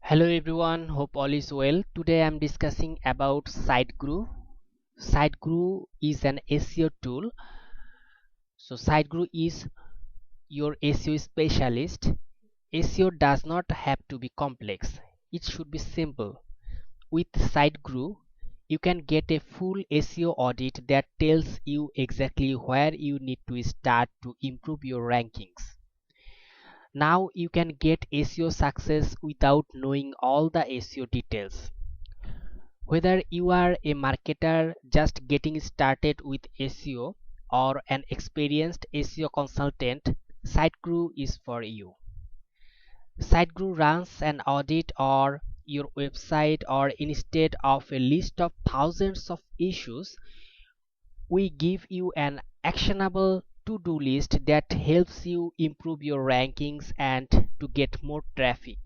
Hello everyone, hope all is well. Today I am discussing about SiteGuru. SiteGuru is an SEO tool. So SiteGuru is your SEO specialist. SEO does not have to be complex. It should be simple. With SiteGuru, you can get a full SEO audit that tells you exactly where you need to start to improve your rankings. Now you can get SEO success without knowing all the SEO details. Whether you are a marketer just getting started with SEO or an experienced SEO consultant, SiteGuru is for you. SiteGuru runs an audit or your website, or instead of a list of thousands of issues, we give you an actionable to-do list that helps you improve your rankings and to get more traffic.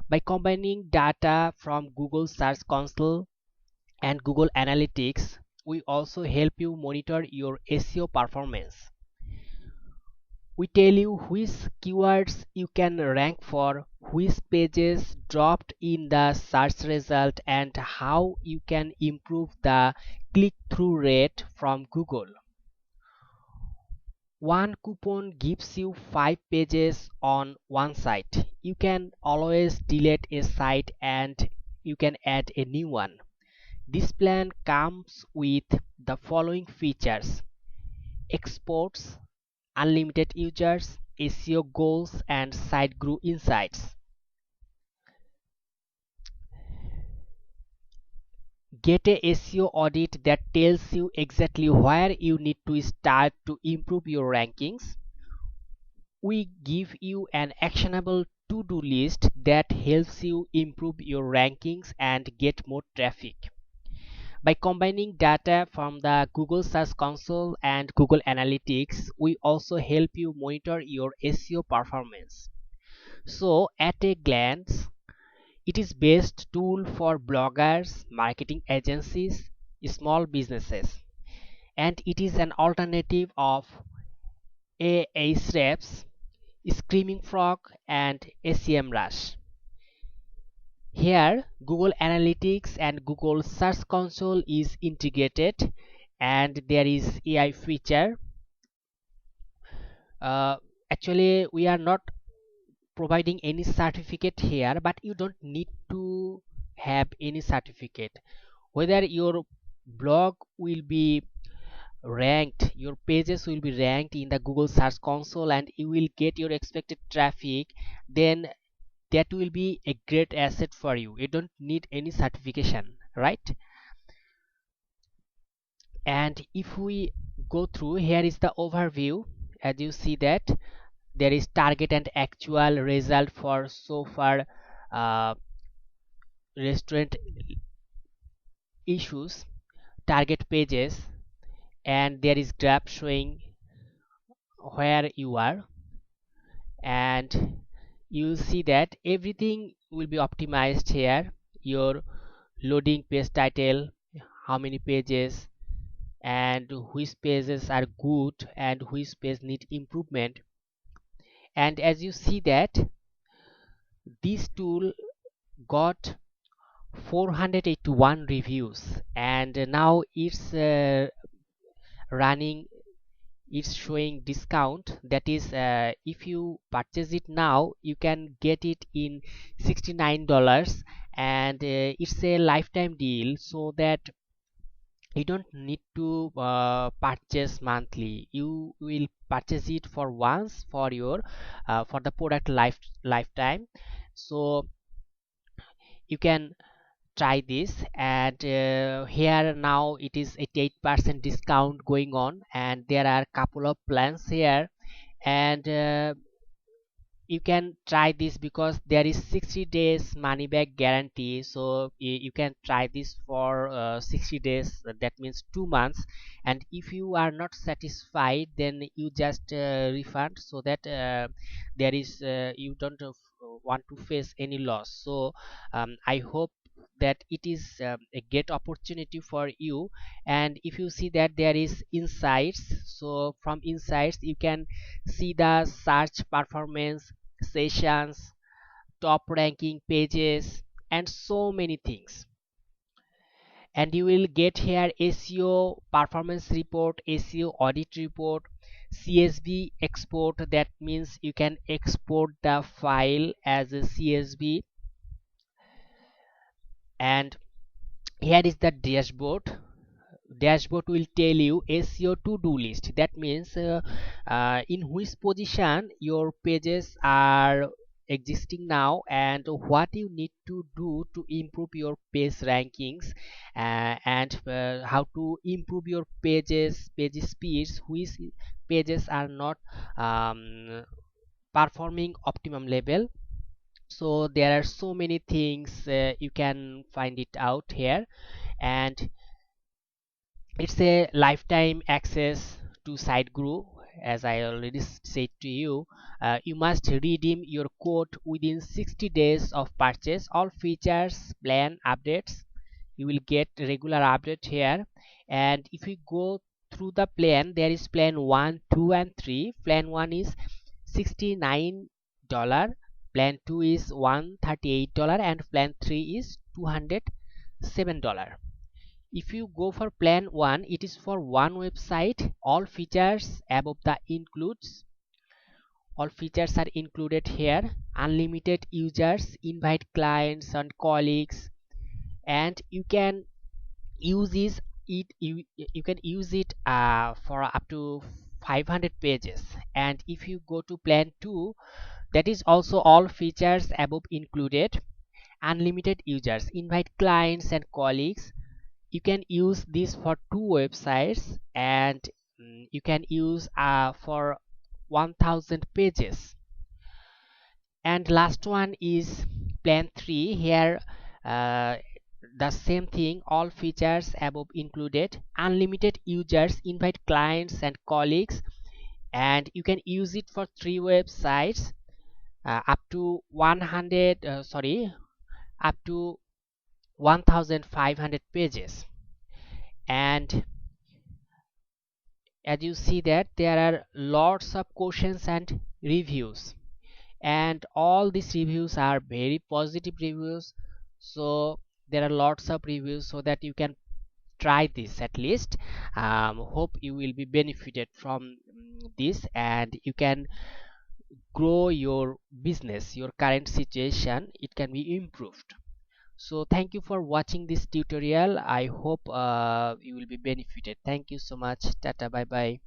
By combining data from Google Search Console and Google Analytics, we also help you monitor your SEO performance. We tell you which keywords you can rank for, which pages dropped in the search result, and how you can improve the click-through rate from Google. One coupon gives you 5 pages on one site. You can always delete a site and you can add a new one. This plan comes with the following features: exports, unlimited users, SEO goals, and SiteGuru insights. Get a SEO audit that tells you exactly where you need to start to improve your rankings. We give you an actionable to-do list that helps you improve your rankings and get more traffic. By combining data from the Google Search Console and Google Analytics, we also help you monitor your SEO performance. So, at a glance, it is best tool for bloggers, marketing agencies, small businesses, and it is an alternative of Ahrefs, Screaming Frog, and SEMrush. Here, Google Analytics and Google Search Console is integrated, and there is AI feature. Uh, Actually, we are not providing any certificate here, but you don't need to have any certificate. Whether your blog will be ranked, your pages will be ranked in the Google Search Console, and you will get your expected traffic, then that will be a great asset for you. You don't need any certification, right? And if we go through, here is the overview. As you see that there is target and actual result for so far restaurant issues, target pages, and there is graph showing where you are, and you see that everything will be optimized here. Your loading page title, how many pages, and which pages are good and which page need improvement. And as you see that this tool got 481 reviews, and now running it's showing discount. That is, if you purchase it now, you can get it in $69, and it's a lifetime deal, so that you don't need to purchase monthly. You will purchase it for once for your for the product lifetime. So you can try this, and here now it is 88% discount going on, and there are couple of plans here, and you can try this because there is 60 days money back guarantee. So you can try this for 60 days, that means 2 months, and if you are not satisfied, then you just refund, so that there is you don't want to face any loss. So I hope that it is a great opportunity for you. And if you see that there is insights, so from insights you can see the search performance, sessions, top ranking pages, and so many things. And you will get here SEO performance report, SEO audit report, CSV export. That means you can export the file as a CSV. And here is the dashboard will tell you SEO to-do list. That means in which position your pages are existing now and what you need to do to improve your page rankings, and how to improve your page speeds, which pages are not performing optimum level. So there are so many things you can find it out here. And it's a lifetime access to SiteGuru. As I already said to you, you must redeem your code within 60 days of purchase. All features, plan, updates, you will get regular update here. And if you go through the plan, there is plan 1, 2 and 3. Plan 1 is $69, plan 2 is $138, and plan 3 is $207. If you go for plan 1, it is for one website. All features above the includes, all features are included here. Unlimited users, invite clients and colleagues, and you can use this you can use it for up to 500 pages. And if you go to plan 2, that is also all features above included. Unlimited users, invite clients and colleagues. You can use this for 2 websites, and you can use for 1000 pages. And last one is plan 3. Here the same thing, all features above included. Unlimited users, invite clients and colleagues, and you can use it for 3 websites, up to 1500 pages. And as you see that there are lots of questions and reviews, and all these reviews are very positive reviews. So there are lots of reviews, so that you can try this at least. Hope you will be benefited from this, and you can grow your business. Your current situation, it can be improved. So thank you for watching this tutorial. I hope you will be benefited. Thank you so much. Tata, bye bye.